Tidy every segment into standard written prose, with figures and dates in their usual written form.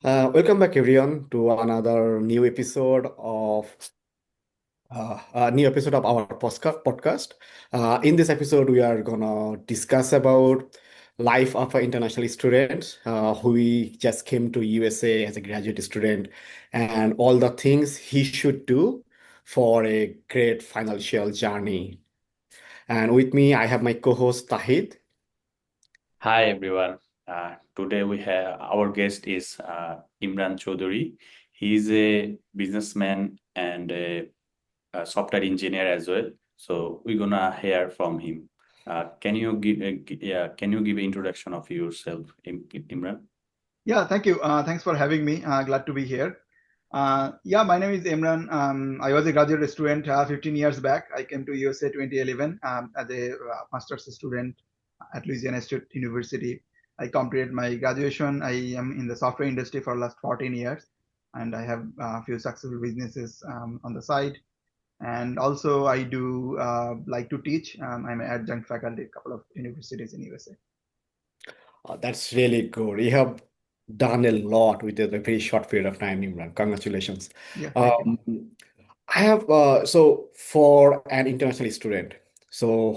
Welcome back, everyone, to another new episode of our podcast. In this episode, we are gonna discuss about life of an international student who just came to USA as a graduate student and all the things he should do for a great financial journey. And with me, I have my co-host Tahid. Hi everyone. Today we have our guest is Imran Chaudhary. He's a businessman and a software engineer as well. So we're gonna hear from him. Can you give an introduction of yourself, Imran? Yeah, thank you. Thanks for having me. Glad to be here. Yeah, my name is Emran. I was a graduate student 15 years back. I came to USA 2011 as a master's student at Louisiana State University. I completed my graduation. I am in the software industry for the last 14 years, and I have a few successful businesses on the side. And also, I do like to teach. I'm an adjunct faculty at a couple of universities in USA. That's really good. You have done a lot within a very short period of time, Imran. Congratulations. Yeah, thank you. Um, I have so for an international student, so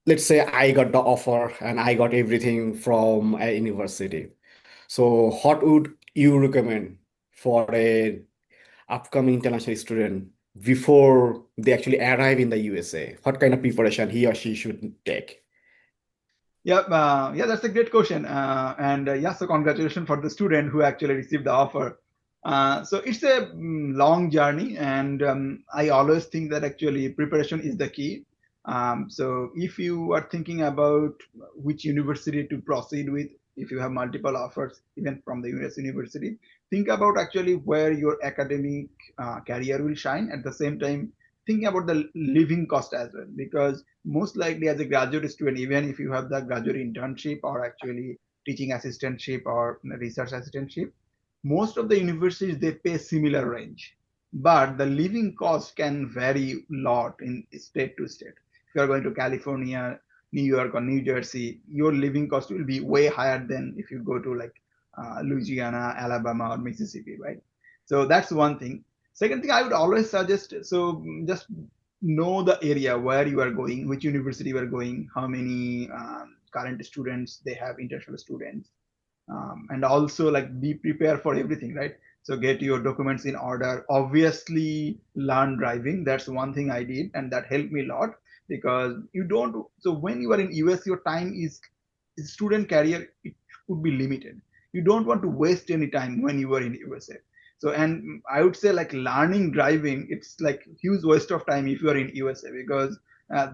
let's say I got the offer and I got everything from a university. So what would you recommend for a upcoming international student before they actually arrive in the USA? What kind of preparation he or she should take? Yeah, that's a great question. And yeah, so congratulations for the student who actually received the offer. So it's a long journey, and I always think that actually preparation is the key. So if you are thinking about which university to proceed with, if you have multiple offers, even from the US university, think about actually where your academic career will shine. At the same time, thinking about the living cost as well, because most likely as a graduate student, even if you have the graduate internship or actually teaching assistantship or research assistantship, most of the universities they pay similar range, but the living cost can vary a lot in state to state. If you are going to California, New York, or New Jersey, your living cost will be way higher than if you go to like Louisiana, Alabama, or Mississippi, right? So that's one thing. Second thing I would always suggest, so just know the area where you are going, which university you are going, how many current students they have, international students, and also like be prepared for everything, right? So get your documents in order. Obviously, learn driving. That's one thing I did, and that helped me a lot because you don't. So when you are in US, your time is student career. It could be limited. You don't want to waste any time when you are in USA. So, and I would say like learning driving, it's like huge waste of time if you are in USA because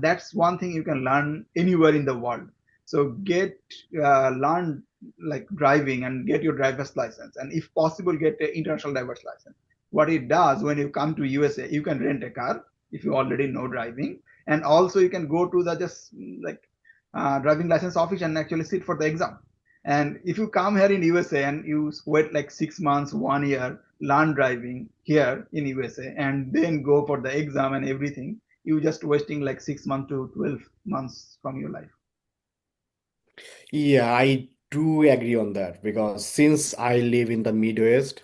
that's one thing you can learn anywhere in the world. So get learn like driving and get your driver's license, and if possible get an international driver's license. What it does, when you come to USA, you can rent a car if you already know driving, and also you can go to the just like driving license office and actually sit for the exam. And if you come here in USA and you wait like 6 months, 1 year, learn driving here in USA, and then go for the exam and everything, you just wasting like 6 months to 12 months from your life. Yeah, I do agree on that because since I live in the Midwest,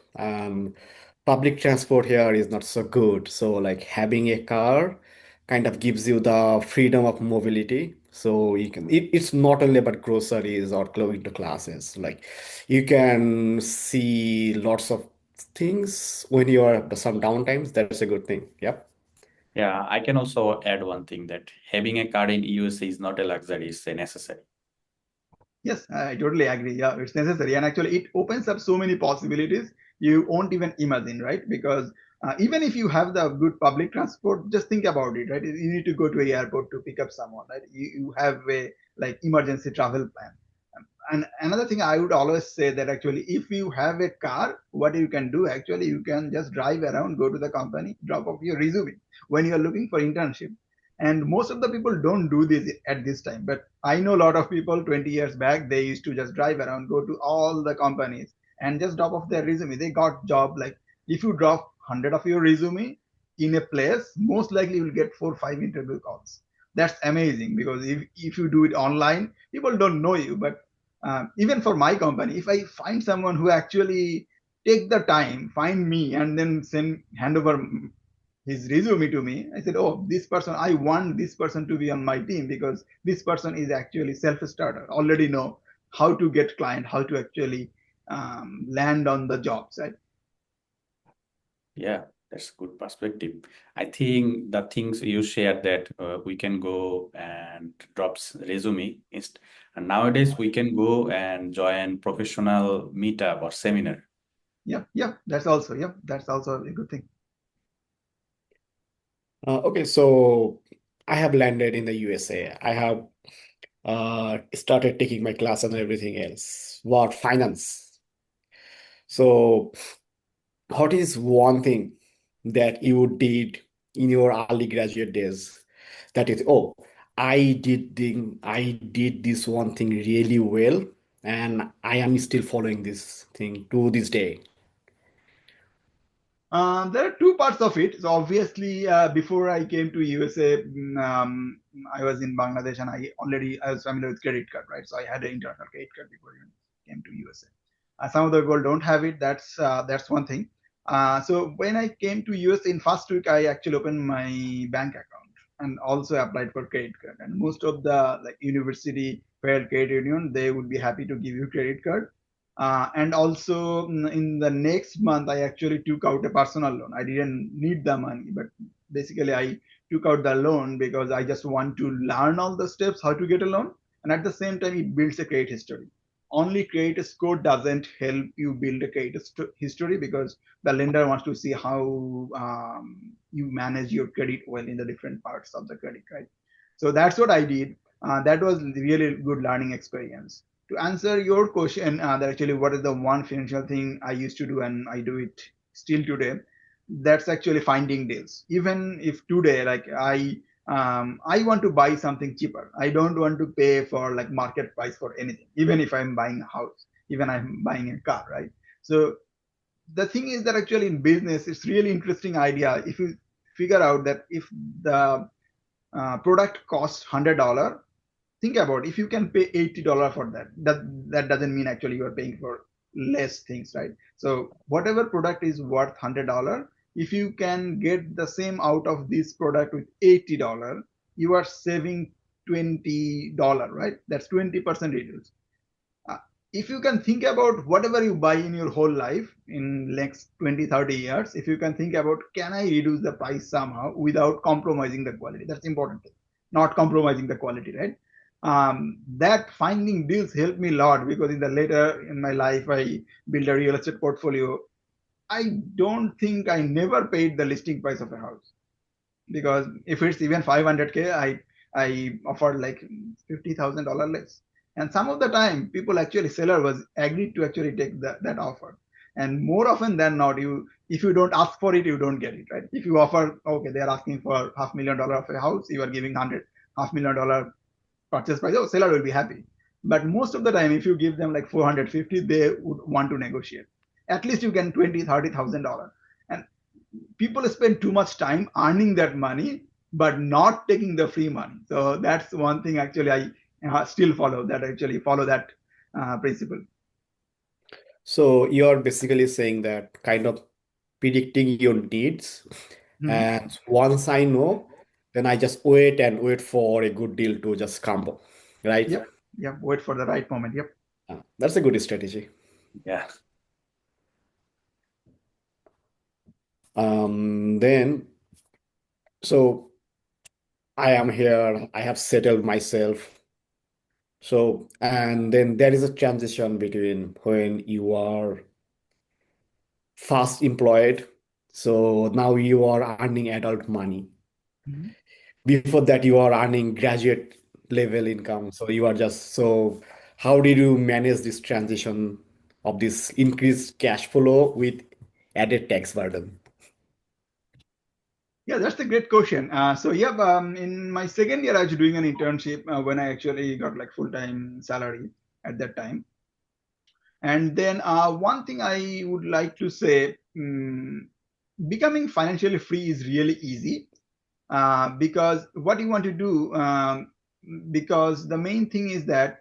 public transport here is not so good. So, like having a car kind of gives you the freedom of mobility. So it's not only about groceries or going to classes. Like you can see lots of things when you are at some downtimes. That's a good thing. Yep. Yeah, I can also add one thing that having a car in USA is not a luxury, it's a necessary. Yes, I totally agree. Yeah, it's necessary. And actually, it opens up so many possibilities you won't even imagine, right? Because even if you have the good public transport, just think about it, right? You need to go to a airport to pick up someone, right? You have a like emergency travel plan. And another thing I would always say that actually, if you have a car, what you can do actually, you can just drive around, go to the company, drop off your resume when you are looking for internship. And most of the people don't do this at this time, but I know a lot of people 20 years back, they used to just drive around, go to all the companies and just drop off their resume. They got job. Like if you drop 100 of your resume in a place, most likely you will get 4 or 5 interview calls. That's amazing because if you do it online, people don't know you, but even for my company, if I find someone who actually take the time, find me, and then hand over his resume to me, I said, oh, this person, I want this person to be on my team because this person is actually self-starter, already know how to get client, how to actually land on the jobs, right? Yeah, that's good perspective. I think the things you shared that we can go and drops resume and nowadays we can go and join professional meetup or seminar. That's also a good thing. Okay, so I have landed in the USA. I have started taking my class and everything else. What finance? So, what is one thing that you did in your early graduate days that is, oh, I did this one thing really well, and I am still following this thing to this day. There are two parts of it. So obviously, before I came to USA, I was in Bangladesh, and I was familiar with credit card, right? So I had an international credit card before I even came to USA. Some of the people don't have it. That's one thing. So when I came to US in first week, I actually opened my bank account and also applied for credit card. And most of the like university, fair credit union, they would be happy to give you credit card. And also in the next month, I actually took out a personal loan. I didn't need the money, but basically I took out the loan because I just want to learn all the steps how to get a loan. And at the same time, it builds a credit history. Only credit score doesn't help you build a credit history because the lender wants to see how you manage your credit well in the different parts of the credit, right? So that's what I did. That was really good learning experience. To answer your question, that actually what is the one financial thing I used to do and I do it still today, that's actually finding deals. Even if today, like I want to buy something cheaper. I don't want to pay for like market price for anything, even if I'm buying a house, even I'm buying a car, right? So the thing is that actually in business, it's really interesting idea. If you figure out that if the product costs $100, think about if you can pay $80 for that doesn't mean actually you are paying for less things, right? So whatever product is worth $100, if you can get the same out of this product with $80, you are saving $20, right? That's 20% reduce. uh, if you can think about whatever you buy in your whole life in next 20-30 years, if you can think about can I reduce the price somehow without compromising the quality, that's important thing. Not compromising the quality, right? That finding deals helped me a lot because in the later in my life I built a real estate portfolio. I don't think I never paid the listing price of a house because if it's even 500K, I offered like $50,000 less. And some of the time, people actually seller was agreed to actually take that offer. And more often than not, you if you don't ask for it, you don't get it, right? If you offer, okay, they are asking for $500,000 of a house, you are giving $500,000 purchase price, oh, seller will be happy. But most of the time, if you give them like 450, they would want to negotiate. At least you can 20-30 thousand dollars. And people spend too much time earning that money but not taking the free money. So that's one thing actually I still follow that principle. So you're basically saying that kind of predicting your needs, Mhm. and once I know, then I just wait and wait for a good deal to just come, right? Yep. Yep. Wait for the right moment. Yep. That's a good strategy. Yeah. Then, so I am here, I have settled myself. So, and then there is a transition between when you are fast employed. So now you are earning adult money. Mhm. Before that, you are earning graduate level income. So you are just, so how did you manage this transition of this increased cash flow with added tax burden? Yeah, that's a great question. So yeah, in my second year, I was doing an internship when I actually got like full-time salary at that time. And then one thing I would like to say, becoming financially free is really easy because what you want to do, because the main thing is that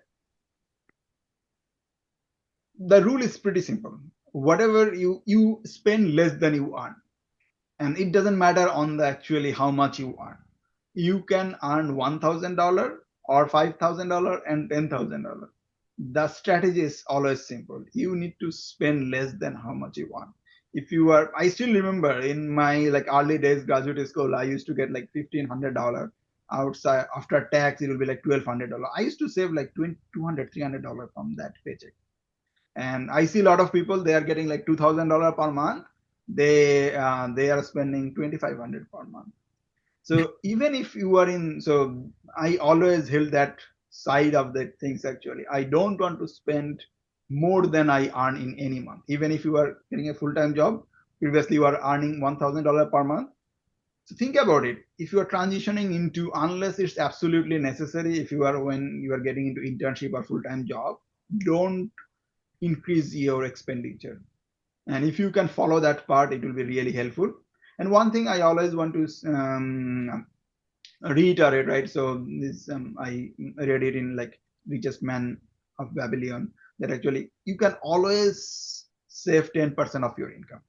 the rule is pretty simple. Whatever you spend less than you earn, and it doesn't matter on the actually how much you earn. You can earn $1,000 or $5,000 and $10,000. The strategy is always simple. You need to spend less than how much you want. If you are, I still remember in my like early days graduate school, I used to get like $1,500 outside. After tax it will be like $1,200. I used to save like 200 $300 from that paycheck. And I see a lot of people, they are getting like $2,000 per month. They are spending 2,500 per month. So even if you are in, so I always held that side of the things. Actually, I don't want to spend more than I earn in any month. Even if you are getting a full-time job, previously you are earning $1,000 per month. So think about it. If you are transitioning into, unless it's absolutely necessary, if you are, when you are getting into internship or full-time job, don't increase your expenditure. And if you can follow that part, it will be really helpful. And one thing I always want to reiterate, right? So this I read it in like Richest Man of Babylon, that actually you can always save 10% of your income.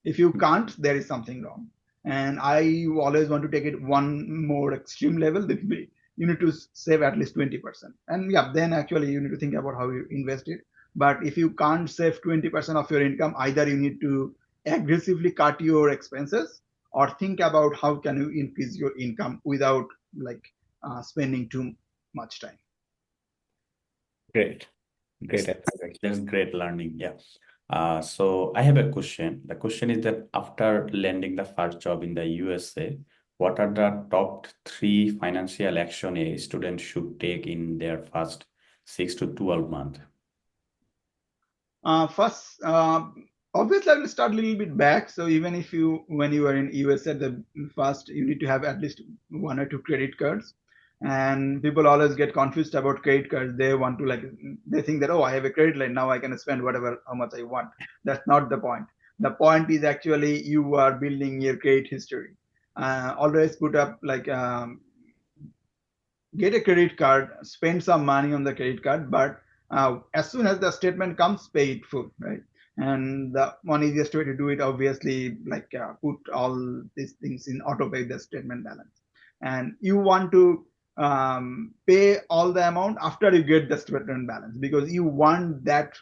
If you can't, there is something wrong. And I always want to take it one more extreme level. That you need to save at least 20%. And yeah, then actually you need to think about how you invest it. But if you can't save 20% of your income, either you need to aggressively cut your expenses or think about how can you increase your income without like spending too much time. Great. That's, Great advice. that's great learning. Yeah. So I have a question. The question is that after landing the first job in the USA, what are the top three financial action a student should take in their first 6 to 12 months? First, obviously, I will start a little bit back. So even if you, when you are in USA, the first you need to have at least 1 or 2 credit cards. And people always get confused about credit cards. They want to like, they think that, oh, I have a credit line, now I can spend whatever, how much I want. That's not the point. The point is actually you are building your credit history. Always put up like get a credit card, spend some money on the credit card, but as soon as the statement comes, pay it full, right? And the one easiest way to do it, obviously, like put all these things in auto pay the statement balance. And you want to pay all the amount after you get the statement balance, because you want that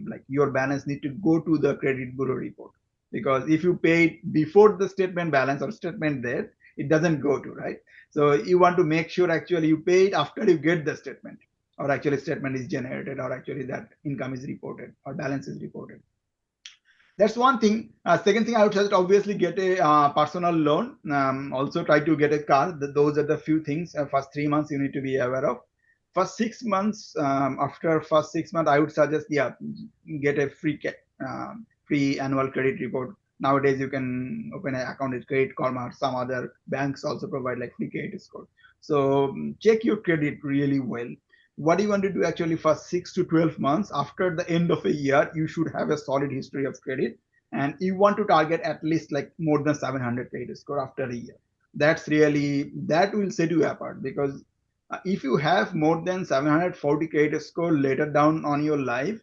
like your balance need to go to the credit bureau report. Because if you pay it before the statement balance or statement there, it doesn't go to, right? So you want to make sure actually you pay it after you get the statement, or actually statement is generated, or actually that income is reported or balance is reported. That's one thing. Second thing, I would suggest obviously get a personal loan. Also try to get a car. Those are the few things. First 3 months you need to be aware of. First 6 months, after first 6 months, I would suggest, yeah, get a free annual credit report. Nowadays you can open an account with Credit Karma. Some other banks also provide like free credit score. So check your credit really well. What you want to do actually for 6 to 12 months, after the end of a year, you should have a solid history of credit, and you want to target at least like more than 700 credit score after a year. That's really, that will set you apart. Because if you have more than 740 credit score later down on your life,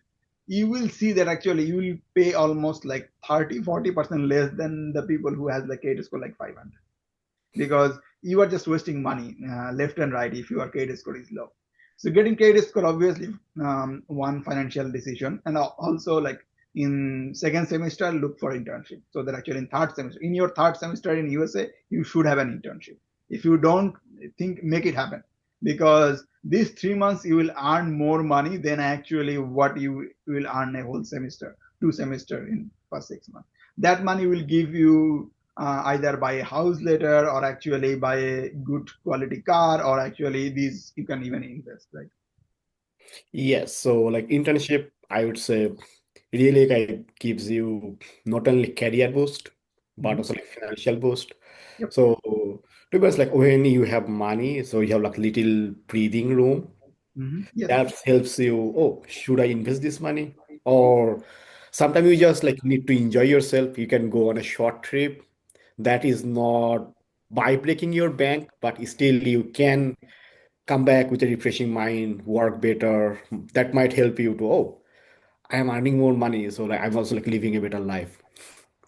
you will see that actually you will pay almost like 30-40% less than the people who has the credit score like 500. Because you are just wasting money left and right if your credit score is low. So getting credit score, obviously one financial decision. And also like in second semester, look for internship. So that actually in third semester, in your third semester in USA, you should have an internship. If you don't, think, make it happen. Because these 3 months you will earn more money than actually what you will earn a whole semester, 2 semester in first 6 months. That money will give you either buy a house later, or actually buy a good quality car, or actually these you can even invest, right? Yes, so like internship, I would say really like gives you not only career boost, but Mm-hmm. also like financial boost. Yep. So to be honest, like when you have money, so you have like little breathing room Mm-hmm. Yes. that helps you, oh, should I invest this money? Or sometimes you just like need to enjoy yourself. You can go on a short trip that is not by breaking your bank, but still you can come back with a refreshing mind, work better. That might help you to, oh, I am earning more money, so like I'm also like living a better life.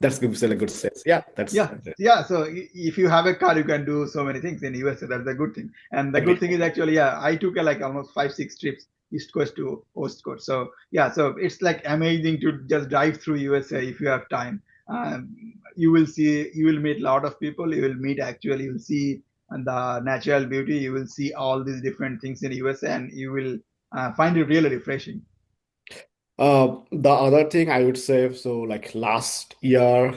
That's gives a good sense. Yeah, that's Yeah. So if you have a car, you can do so many things in USA. That's a good thing. And the good agree. thing is actually, yeah, I took like almost 5, 6 trips east coast to west coast. So yeah, so it's like amazing to just drive through USA if you have time. Um, you will see, you will meet a lot of people. You will meet actually, you will see the natural beauty. You will see all these different things in USA, and you will find it really refreshing. The other thing I would say, so like last year,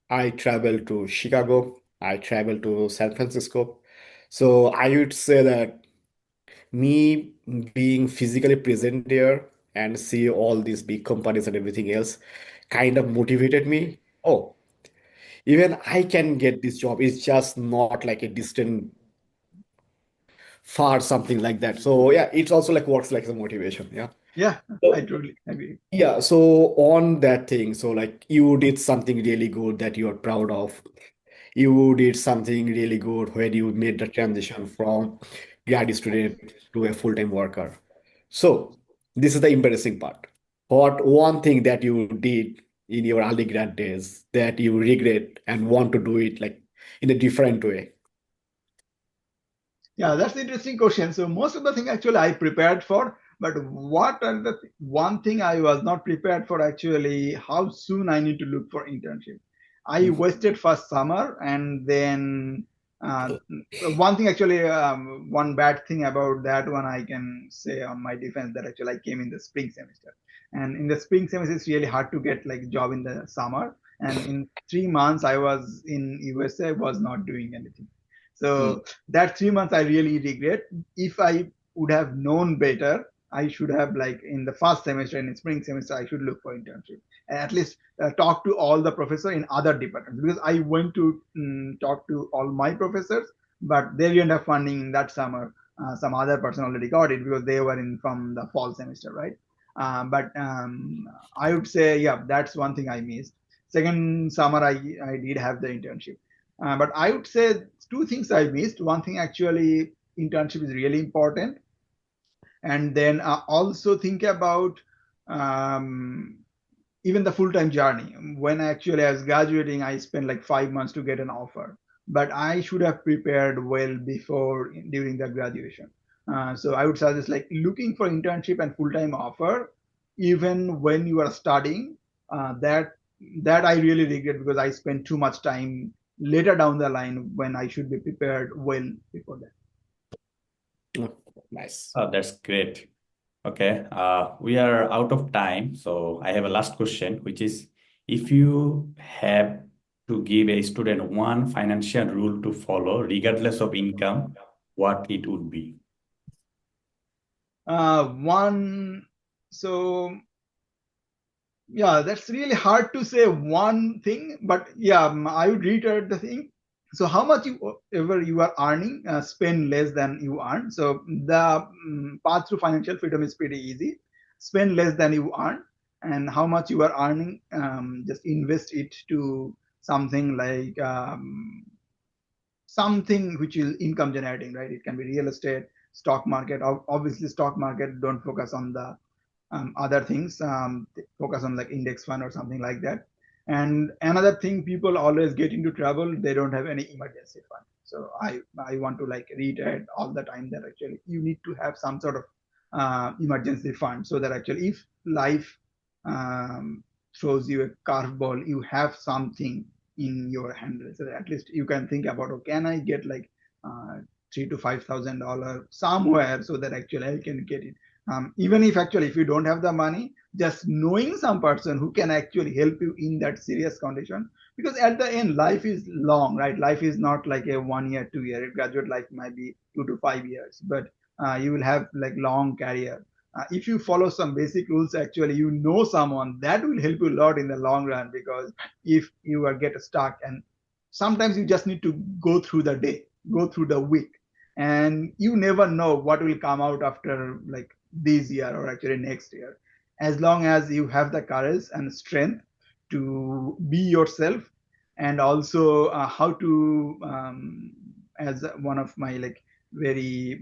I traveled to Chicago, I traveled to San Francisco. So I would say that me being physically present there and see all these big companies and everything else kind of motivated me. Oh, even I can get this job. It's just not like a distant, far something like that. So yeah, it's also like works like a motivation. Yeah. Yeah, I So totally agree. yeah, so on that thing, so like you did something really good that you are proud of. You did something really good when you made the transition from grad student to a full-time worker. So this is the embarrassing part. What one thing that you did in your early grad days that you regret and want to do it like in a different way? Yeah, that's an interesting question. So most of the thing actually I prepared for, but what are the one thing I was not prepared for actually how soon I need to look for internship. I Mhm. wasted first summer and then uh, one thing actually one bad thing about that one I can say on my defense that actually I came in the spring semester, and in the spring semester it's really hard to get like job in the summer, and in 3 months I was in USA was not doing anything. Mm. So that 3 months I really regret. If I would have known better, I should have like in the first semester and in spring semester I should look for internship and at least talk to all the professors in other departments, because I went to talk to all my professors, but they didn't have funding in that summer. Some other person already got it because they were in from the fall semester, right? But I would say, yeah, that's one thing I missed. Second summer, I did have the internship. But I would say two things I missed. One thing actually, internship is really important, and then also think about um, even the full-time journey. When actually I was graduating, I spent like 5 months to get an offer, but I should have prepared well before during the graduation. So I would suggest like looking for internship and full-time offer even when you are studying. That I really regret because I spent too much time later down the line when I should be prepared well before that. Oh, nice. Oh, that's great. Okay, we are out of time, so I have a last question, which is if you have to give a student one financial rule to follow, regardless of income, what it would be? One, so yeah, that's really hard to say one thing, but yeah, I would reiterate the thing. So how much you ever you are earning, spend less than you earn. So the path to financial freedom is pretty easy. Spend less than you earn, and how much you are earning, just invest it to something like something which is income generating, right? It can be real estate, stock market. Obviously, stock market, don't focus on the other things. Focus on like index fund or something like that. And another thing, people always get into trouble, they don't have any emergency fund. So I want to like reiterate all the time that actually you need to have some sort of emergency fund, so that actually if life um, throws you a curveball, you have something in your hand. So at least you can think about, oh, can I get like $3,000 to $5,000 somewhere so that actually I can get it. Even if actually if you don't have the money, just knowing some person who can actually help you in that serious condition, because at the end life is long, right? Life is not like a 1 year 2 year. Graduate life might be 2 to 5 years, but you will have like long career. If you follow some basic rules, actually you know someone that will help you a lot in the long run, because if you are get stuck, and sometimes you just need to go through the day, go through the week, and you never know what will come out after like this year or actually next year. As long as you have the courage and strength to be yourself, and also how to as one of my like very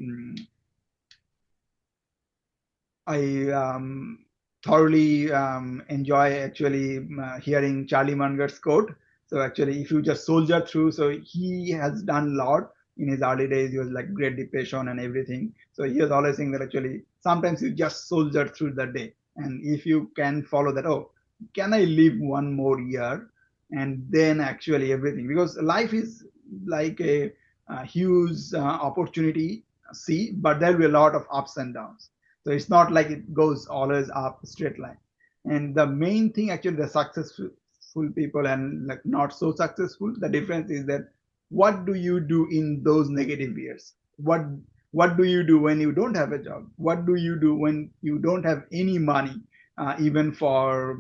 I thoroughly enjoy actually hearing Charlie Munger's quote. So actually, if you just soldier through, so he has done a lot in his early days. He was like Great Depression and everything. So he was always saying that actually sometimes you just soldier through the day, and if you can follow that, oh, can I live one more year, and then actually everything, because life is like a huge opportunity. See, but there will be a lot of ups and downs, so it's not like it goes always up straight line. And the main thing actually, the successful people and like not so successful, the difference is that what do you do in those negative years? What do you do when you don't have a job? What do you do when you don't have any money, even for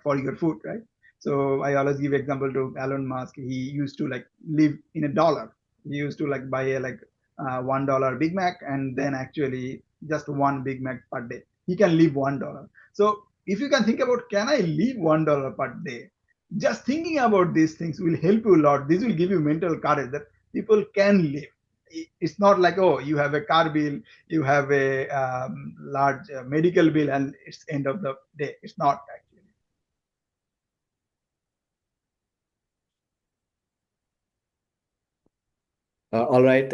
for your food, right? So I always give example to Elon Musk. He used to like live in a dollar. He used to like buy a $1 Big Mac, and then actually just one Big Mac per day. He can live $1. So if you can think about, can I live $1 per day? Just thinking about these things will help you a lot. This will give you mental courage that people can live. It's not like, oh, you have a car bill, you have a large medical bill, and it's end of the day. It's not actually. All right.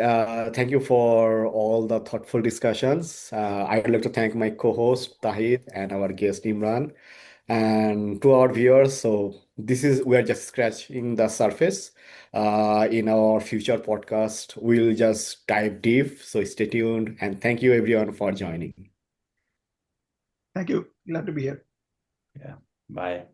Thank you for all the thoughtful discussions. I would like to thank my co-host Tahid and our guest Imran, and to our viewers. So we are just scratching the surface. In our future podcast, we'll just dive deep. So stay tuned, and thank you everyone for joining. Thank you. Glad to be here. Yeah. Bye.